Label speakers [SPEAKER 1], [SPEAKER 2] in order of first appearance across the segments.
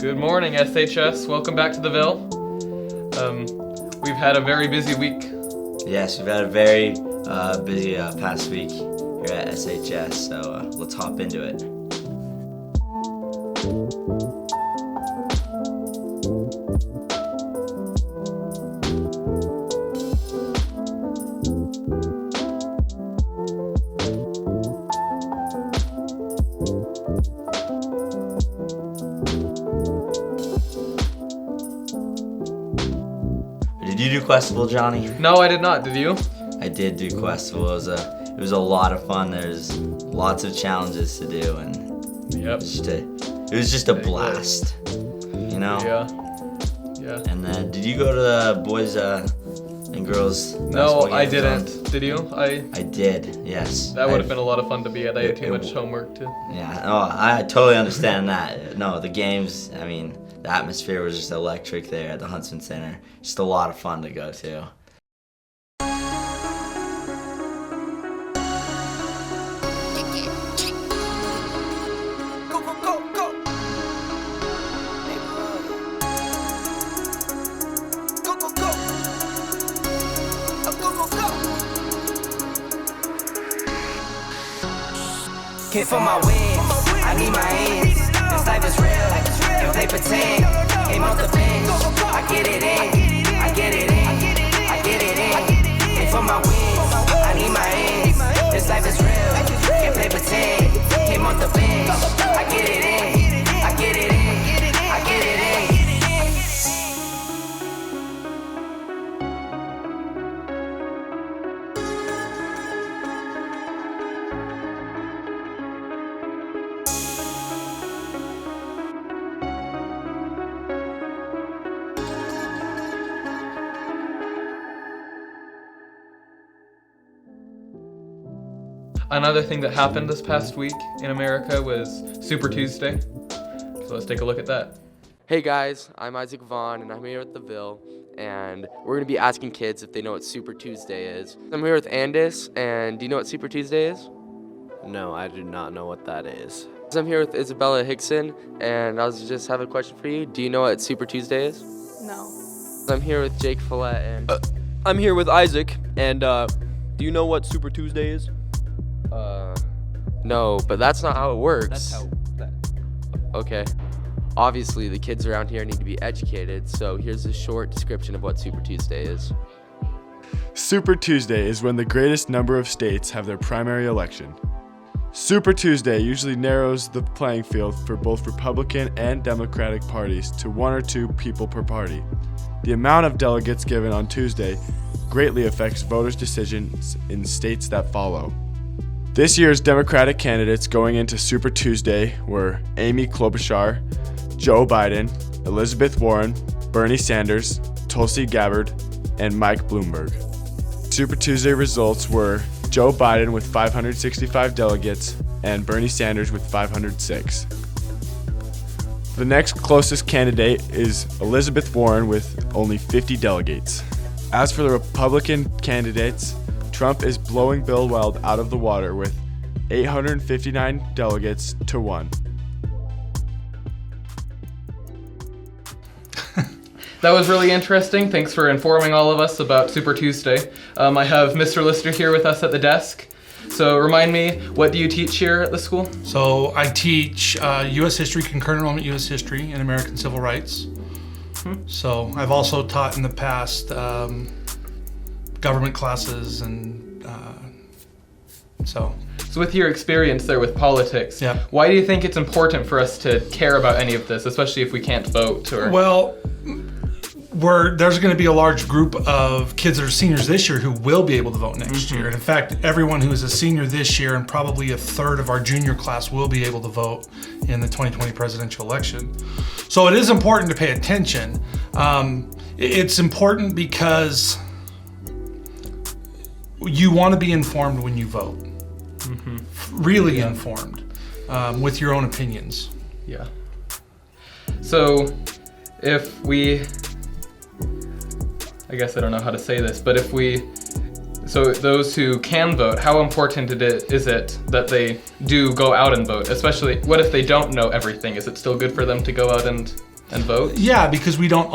[SPEAKER 1] Good morning, SHS. Welcome back to the Ville. We've had a very busy week.
[SPEAKER 2] Yes, we've had a very busy past week here at SHS, so let's hop into it. Did you do Questival, Johnny?
[SPEAKER 1] No, I did not. Did you?
[SPEAKER 2] I did do Questival. It was a lot of fun. There's lots of challenges to do, and
[SPEAKER 1] Yep.
[SPEAKER 2] it was just a blast. You know?
[SPEAKER 1] Yeah.
[SPEAKER 2] And then, did you go to the boys and girls?
[SPEAKER 1] No,
[SPEAKER 2] basketball
[SPEAKER 1] I
[SPEAKER 2] games
[SPEAKER 1] didn't. Did you?
[SPEAKER 2] I did. Yes.
[SPEAKER 1] That would have been a lot of fun to be at. I had too much homework too.
[SPEAKER 2] Yeah. Oh, I totally understand that. No, the games. I mean, the atmosphere was just electric there at the Huntsman Center. Just a lot of fun to go to.
[SPEAKER 3] Hit for my wins, I need my ends. This life is real, if they pretend. Came off the bench, I get it in, I get it in, I get it in. Hit for my wins, I need my ends. This life is real, if they pretend. Came off the bench, I get it in, I get it in, I get it in.
[SPEAKER 1] Another thing that happened this past week in America was Super Tuesday. So let's take a look at that.
[SPEAKER 4] Hey guys, I'm Isaac Vaughn and I'm here at the Ville, and we're going to be asking kids if they know what Super Tuesday is. I'm here with Andis, and do you know what Super Tuesday is?
[SPEAKER 5] No, I do not know what that is.
[SPEAKER 4] So I'm here with Isabella Hickson, and I was just have a question for you. Do you know what Super Tuesday is?
[SPEAKER 6] No.
[SPEAKER 4] I'm here with Jake Follett, and
[SPEAKER 5] I'm here with Isaac, and do you know what Super Tuesday is?
[SPEAKER 4] no, but that's not how it works.
[SPEAKER 5] That's how.
[SPEAKER 4] Okay. Obviously, the kids around here need to be educated, so here's a short description of what Super Tuesday is.
[SPEAKER 7] Super Tuesday is when the greatest number of states have their primary election. Super Tuesday usually narrows the playing field for both Republican and Democratic parties to one or two people per party. The amount of delegates given on Tuesday greatly affects voters' decisions in states that follow. This year's Democratic candidates going into Super Tuesday were Amy Klobuchar, Joe Biden, Elizabeth Warren, Bernie Sanders, Tulsi Gabbard, and Mike Bloomberg. Super Tuesday results were Joe Biden with 565 delegates and Bernie Sanders with 506. The next closest candidate is Elizabeth Warren with only 50 delegates. As for the Republican candidates, Trump is blowing Bill Weld out of the water with 859 delegates to 1.
[SPEAKER 1] That was really interesting. Thanks for informing all of us about Super Tuesday. I have Mr. Lister here with us at the desk. So remind me, what do you teach here at the school?
[SPEAKER 8] So I teach U.S. history, concurrent enrollment U.S. history, and American civil rights. So I've also taught in the past government classes, and so
[SPEAKER 1] with your experience there with politics,
[SPEAKER 8] Yeah.
[SPEAKER 1] Why do you think it's important for us to care about any of this, especially if we can't vote?
[SPEAKER 8] well, there's going to be a large group of kids that are seniors this year who will be able to vote next year. And in fact, everyone who is a senior this year and probably a third of our junior class will be able to vote in the 2020 presidential election. So it is important to pay attention. It's important because you want to be informed when you vote. Really informed with your own opinions.
[SPEAKER 1] Yeah. So if we, I guess I don't know how to say this, but so those who can vote, how important is it that they do go out and vote? Especially, what if they don't know everything? Is it still good for them to go out and and vote?
[SPEAKER 8] Yeah, because we don't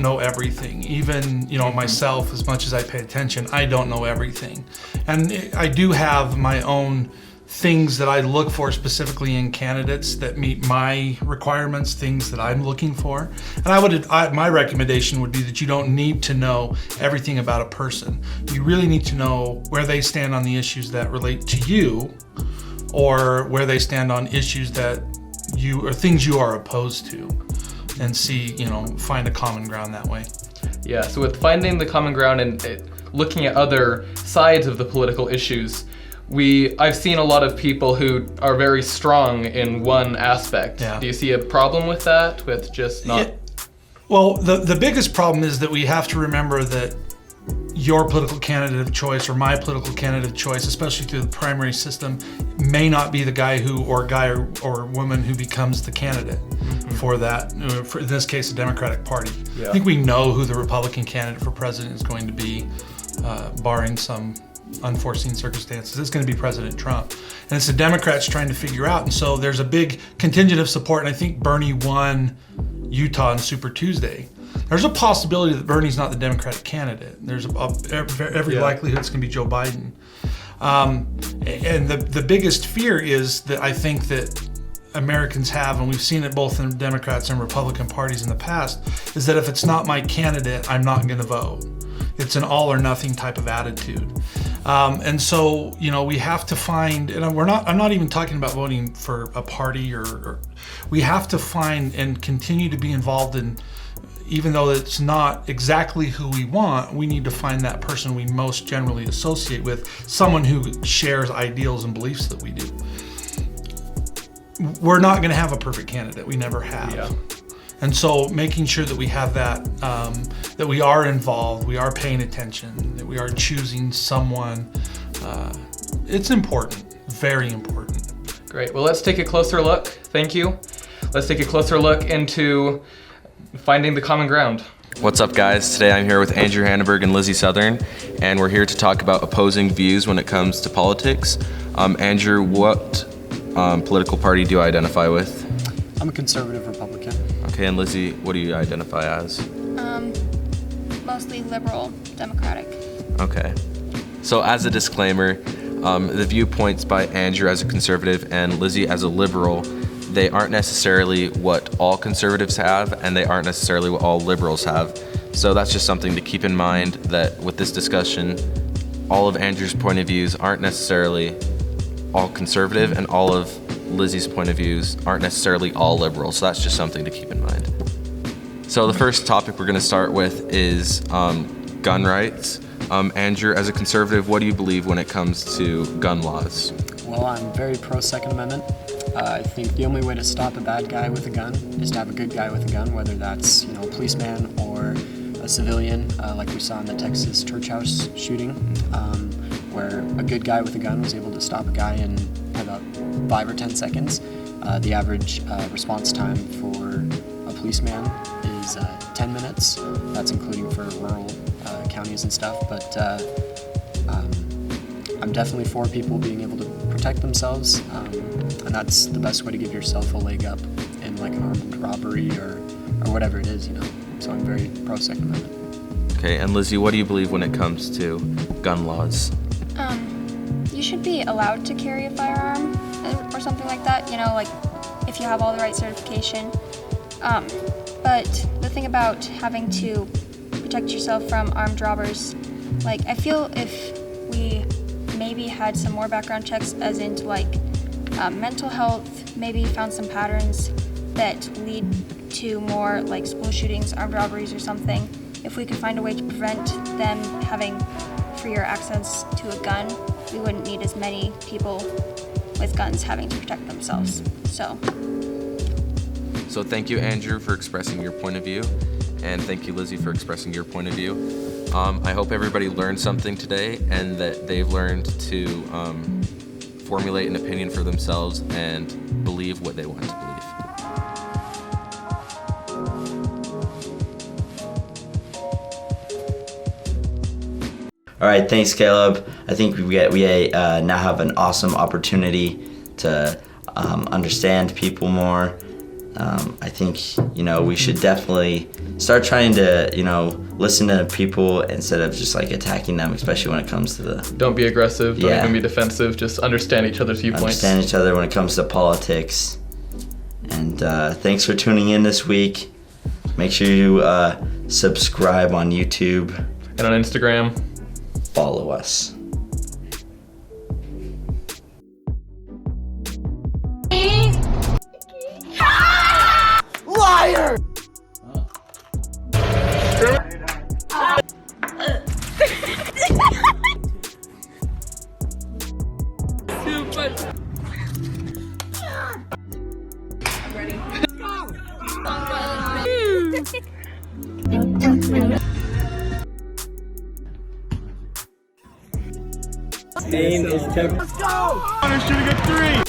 [SPEAKER 8] know everything. Even, myself, as much as I pay attention, I don't know everything. And I do have my own things that I look for specifically in candidates that meet my requirements, things that I'm looking for. And my recommendation would be that you don't need to know everything about a person. You really need to know where they stand on the issues that relate to you, or where they stand on issues that or things you are opposed to, and find a common ground that way.
[SPEAKER 1] Yeah, so with finding the common ground and looking at other sides of the political issues, I've seen a lot of people who are very strong in one aspect.
[SPEAKER 8] Yeah.
[SPEAKER 1] Do you see a problem with that, with just not?
[SPEAKER 8] Well, the biggest problem is that we have to remember that your political candidate of choice or my political candidate of choice, especially through the primary system, may not be the guy or woman who becomes the candidate for that, in this case, the Democratic Party.
[SPEAKER 1] Yeah.
[SPEAKER 8] I think we know who the Republican candidate for president is going to be, barring some unforeseen circumstances. It's going to be President Trump. And it's the Democrats trying to figure out. And so there's a big contingent of support. And I think Bernie won Utah on Super Tuesday. There's a possibility that Bernie's not the Democratic candidate. There's every likelihood it's going to be Joe Biden. And the biggest fear is that I think that Americans have, and we've seen it both in Democrats and Republican parties in the past, is that if it's not my candidate, I'm not going to vote. It's an all or nothing type of attitude. And so, we have to find, and I'm not even talking about voting for a party or we have to find and continue to be involved in, even though it's not exactly who we want, we need to find that person we most generally associate with, someone who shares ideals and beliefs that we do. We're not going to have a perfect candidate. We never have.
[SPEAKER 1] Yeah.
[SPEAKER 8] And so making sure that we have that, that we are involved, we are paying attention, that we are choosing someone, it's important, very important.
[SPEAKER 1] Great. Well, let's take a closer look. Thank you. Let's take a closer look into finding the common ground.
[SPEAKER 6] What's up, guys? Today I'm here with Andrew Hanneberg and Lizzie Southern, and we're here to talk about opposing views when it comes to politics. Andrew, what political party do you identify with?
[SPEAKER 9] I'm a conservative Republican.
[SPEAKER 6] Okay, and Lizzie, what do you identify as?
[SPEAKER 10] Mostly liberal, democratic.
[SPEAKER 6] Okay. So as a disclaimer, the viewpoints by Andrew as a conservative and Lizzie as a liberal, they aren't necessarily what all conservatives have, and they aren't necessarily what all liberals have. So that's just something to keep in mind, that with this discussion, all of Andrew's point of views aren't necessarily all conservative, and all of Lizzie's point of views aren't necessarily all liberal. So that's just something to keep in mind. So the first topic we're going to start with is gun rights. Andrew, as a conservative, what do you believe when it comes to gun laws?
[SPEAKER 9] Well, I'm very pro Second Amendment. I think the only way to stop a bad guy with a gun is to have a good guy with a gun, whether that's a policeman or a civilian, like we saw in the Texas church house shooting, where a good guy with a gun was able to stop a guy in about 5 or 10 seconds. The average response time for a policeman is 10 minutes. That's including for rural counties and stuff, but I'm definitely for people being able to protect themselves, and that's the best way to give yourself a leg up in like an armed robbery or whatever it is, So I'm very pro Second Amendment.
[SPEAKER 6] Okay, and Lizzie, what do you believe when it comes to gun laws?
[SPEAKER 10] You should be allowed to carry a firearm or something like that, like if you have all the right certification. But the thing about having to protect yourself from armed robbers, I feel if we maybe had some more background checks as into mental health, maybe found some patterns that lead to more school shootings, armed robberies or something, if we could find a way to prevent them having freer access to a gun, we wouldn't need as many people with guns having to protect themselves.
[SPEAKER 6] So thank you, Andrew, for expressing your point of view, and thank you, Lizzie, for expressing your point of view. I hope everybody learned something today, and that they've learned to formulate an opinion for themselves and believe what they want to believe.
[SPEAKER 2] All right, thanks, Caleb. I think we now have an awesome opportunity to understand people more, I think, we should definitely start trying to, listen to people instead of just like attacking them, especially when it comes to the...
[SPEAKER 1] Don't be aggressive, don't even be defensive, just understand each other's viewpoints.
[SPEAKER 2] Understand each other when it comes to politics. And thanks for tuning in this week. Make sure you subscribe on YouTube.
[SPEAKER 1] And on Instagram.
[SPEAKER 2] Follow us.
[SPEAKER 3] Liar!
[SPEAKER 11] Name is Let's go!
[SPEAKER 3] I'm shooting a 3!